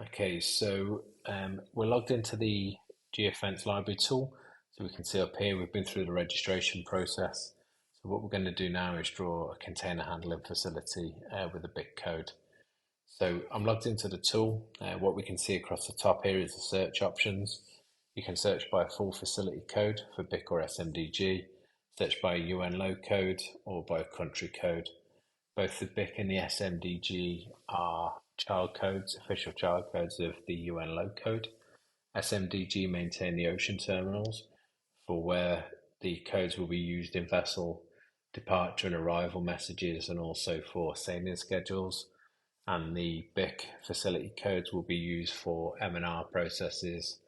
Okay, so we're logged into the Geofence library tool. So we can see up here, we've been through the registration process. So what we're going to do now is draw a container handling facility with a BIC code. So I'm logged into the tool. What we can see across the top here is the search options. You can search by a full facility code for BIC or SMDG, search by a UN low code or by a country code. Both the BIC and the SMDG are child codes, official child codes of the UN low code. SMDG maintain the ocean terminals for where the codes will be used in vessel departure and arrival messages and also for sailing schedules. And the BIC facility codes will be used for M&R processes,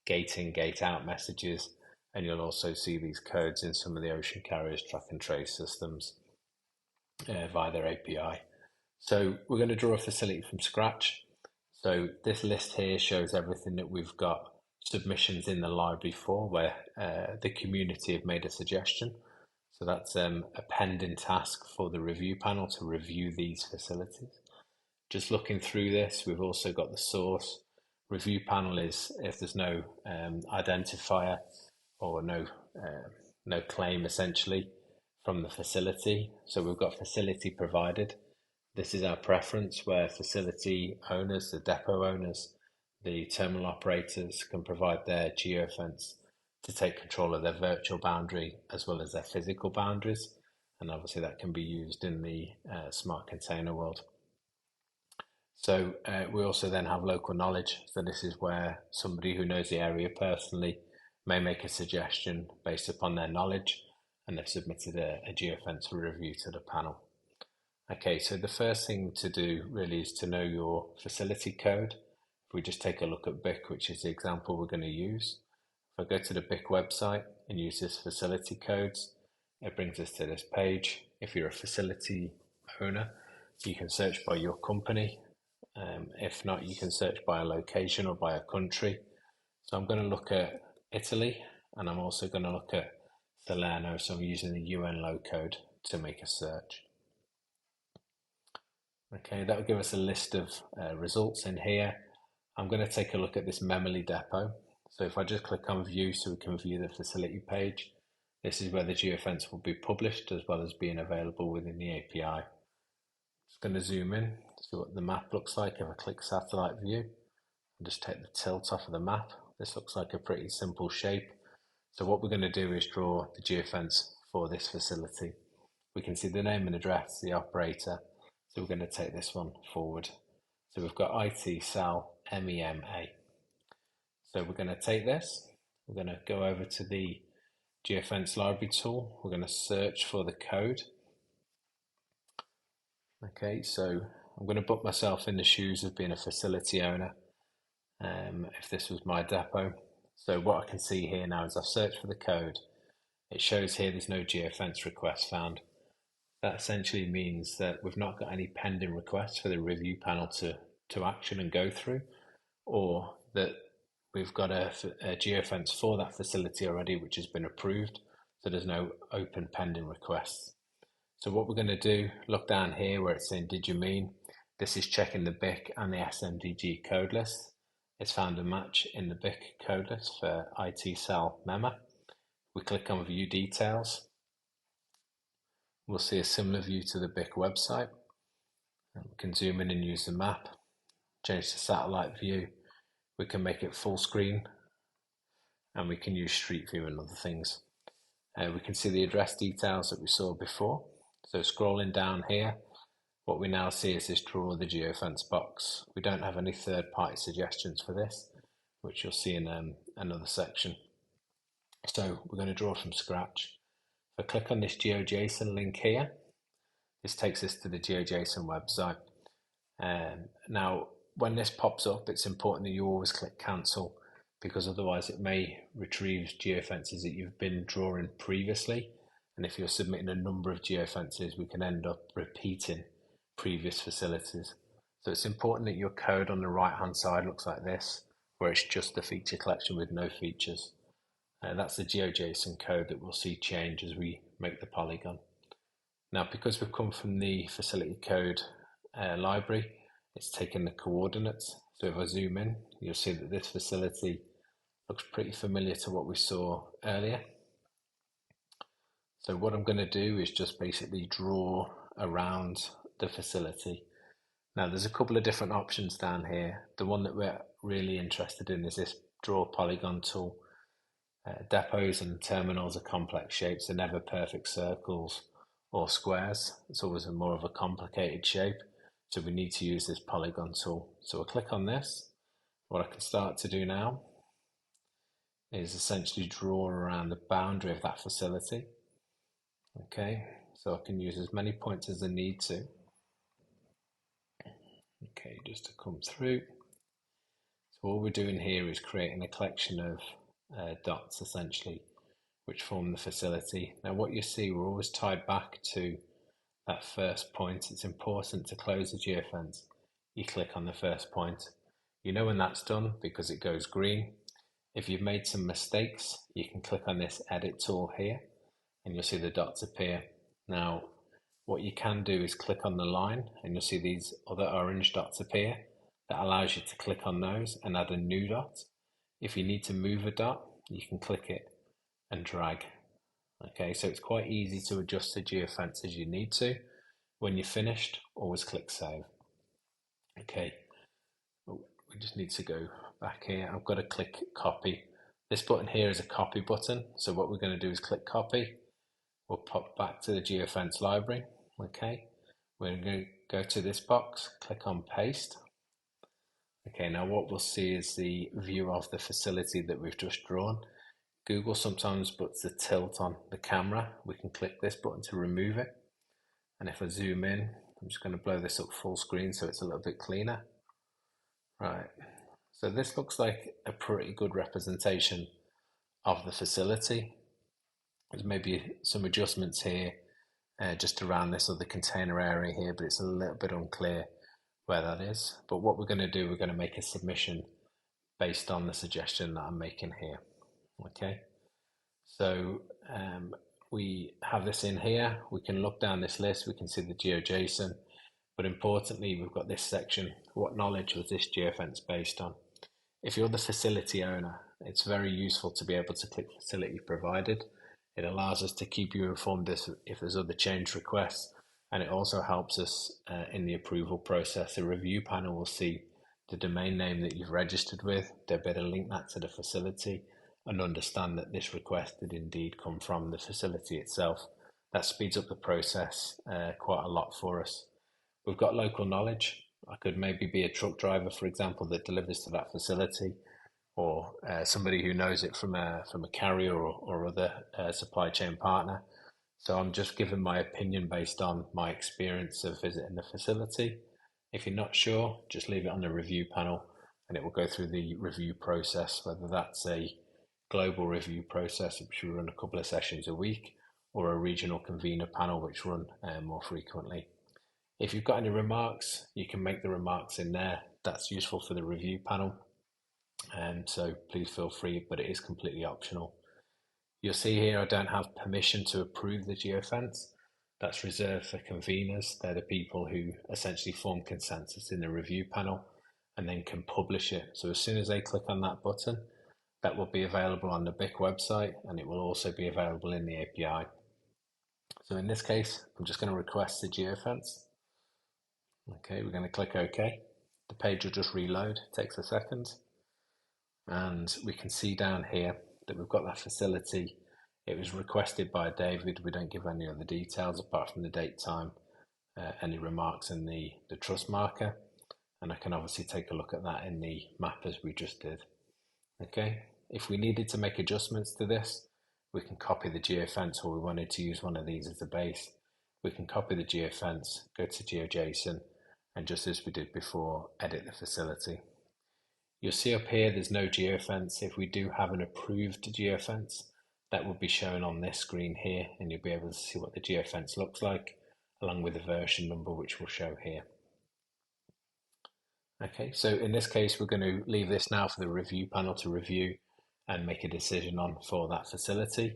gate in, gate out messages, and you'll also see these codes in some of the ocean carriers track and trace systems via their API. So we're going to draw a facility from scratch. So this list here shows everything that we've got submissions in the library for where the community have made a suggestion. So that's a pending task for the review panel to review these facilities. Just looking through this, we've also got the source. Review panel is if there's no identifier or no claim essentially from the facility. So we've got facility provided. This is our preference where facility owners, the depot owners, the terminal operators can provide their geofence to take control of their virtual boundary as well as their physical boundaries. And obviously that can be used in the smart container world. So we also then have local knowledge. So this is where somebody who knows the area personally may make a suggestion based upon their knowledge, and they've submitted a geofence for review to the panel. Okay, so the first thing to do really is to know your facility code. If we just take a look at BIC, which is the example we're going to use. If I go to the BIC website and use this facility codes, it brings us to this page. If you're a facility owner, you can search by your company. If not, you can search by a location or by a country. So I'm going to look at Italy, and I'm also going to look at Salerno. So I'm using the UN low code to make a search. Okay, that will give us a list of results in here. I'm going to take a look at this Memely depot. So if I just click on view so we can view the facility page, this is where the geofence will be published as well as being available within the API. Just going to zoom in, see what the map looks like if I click satellite view and just take the tilt off of the map. This looks like a pretty simple shape. So what we're going to do is draw the geofence for this facility. We can see the name and address, the operator. So we're going to take this one forward. So we've got IT Sal MEMA. So we're going to take this, we're going to go over to the Geofence library tool. We're going to search for the code. Okay, so I'm going to put myself in the shoes of being a facility owner. If this was my depot. So what I can see here now is I've searched for the code. It shows here there's no geofence request found. That essentially means that we've not got any pending requests for the review panel to action and go through, or that we've got a geofence for that facility already which has been approved, so there's no open pending requests. So what we're going to do, look down here where it's saying did you mean? This is checking the BIC and the SMDG code list. It's found a match in the BIC code list for IT Cell MEMA. We click on view details. We'll see a similar view to the BIC website. We can zoom in and use the map, change to satellite view. We can make it full screen, and we can use street view and other things. We can see the address details that we saw before. So scrolling down here, what we now see is this draw the geofence box. We don't have any third-party suggestions for this, which you'll see in another section. So we're going to draw from scratch. If I click on this GeoJSON link here, this takes us to the GeoJSON website. Now, when this pops up, it's important that you always click cancel, because otherwise it may retrieve geofences that you've been drawing previously. And if you're submitting a number of geofences, we can end up repeating previous facilities. So it's important that your code on the right hand side looks like this, where it's just the feature collection with no features. That's the GeoJSON code that we'll see change as we make the polygon. Now, because we've come from the facility code library, it's taken the coordinates. So if I zoom in, you'll see that this facility looks pretty familiar to what we saw earlier. So what I'm going to do is just basically draw around the facility. Now there's a couple of different options down here. The one that we're really interested in is this draw polygon tool. Depots and terminals are complex shapes, they're never perfect circles or squares. It's always more of a complicated shape. So we need to use this polygon tool. So I'll click on this. What I can start to do now is essentially draw around the boundary of that facility. Okay, so I can use as many points as I need to. Okay, just to come through. So all we're doing here is creating a collection of dots essentially, which form the facility. Now what you see, we're always tied back to that first point. It's important to close the geofence. You click on the first point. You know when that's done because it goes green. If you've made some mistakes, you can click on this edit tool here and you'll see the dots appear. Now what you can do is click on the line and you'll see these other orange dots appear. That allows you to click on those and add a new dot. If you need to move a dot, you can click it and drag. Okay, so it's quite easy to adjust the geofence as you need to. When you're finished, always click save. Okay, we just need to go back here. I've got to click copy. This button here is a copy button. So what we're going to do is click copy. We'll pop back to the Geofence library. Okay, we're going to go to this box, click on paste. Okay, now what we'll see is the view of the facility that we've just drawn. Google sometimes puts the tilt on the camera. We can click this button to remove it. And if I zoom in, I'm just going to blow this up full screen so it's a little bit cleaner. Right, so this looks like a pretty good representation of the facility. There's maybe some adjustments here just around this other container area here, but it's a little bit unclear where that is. But what we're going to do, we're going to make a submission based on the suggestion that I'm making here. Okay, so we have this in here. We can look down this list, we can see the GeoJSON, but importantly, we've got this section. What knowledge was this geofence based on? If you're the facility owner, it's very useful to be able to click facility provided. It allows us to keep you informed if there's other change requests, and it also helps us in the approval process. The review panel will see the domain name that you've registered with. They'll be able to link that to the facility and understand that this request did indeed come from the facility itself. That speeds up the process quite a lot for us. We've got local knowledge. I could maybe be a truck driver, for example, that delivers to that facility, or somebody who knows it from a carrier or other supply chain partner. So I'm just giving my opinion based on my experience of visiting the facility. If you're not sure, just leave it on the review panel and it will go through the review process, whether that's a global review process, which we run a couple of sessions a week, or a regional convener panel, which run more frequently. If you've got any remarks, you can make the remarks in there. That's useful for the review panel. So please feel free, but it is completely optional. You'll see here I don't have permission to approve the geofence. That's reserved for conveners. They're the people who essentially form consensus in the review panel and then can publish it. So as soon as they click on that button, that will be available on the BIC website, and it will also be available in the API. So in this case, I'm just going to request the geofence. Okay, we're going to click OK. The page will just reload, it takes a second. And we can see down here that we've got that facility. It was requested by David. We don't give any other details apart from the date, time, any remarks and the trust marker. And I can obviously take a look at that in the map as we just did. Okay, if we needed to make adjustments to this, we can copy the geofence, or we wanted to use one of these as a base. We can copy the geofence, go to GeoJSON, and just as we did before, edit the facility. You'll see up here there's no geofence. If we do have an approved geofence, that will be shown on this screen here, and you'll be able to see what the geofence looks like, along with the version number, which we'll show here. Okay, so in this case, we're going to leave this now for the review panel to review and make a decision on for that facility.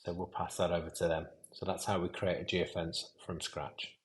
So we'll pass that over to them. So that's how we create a geofence from scratch.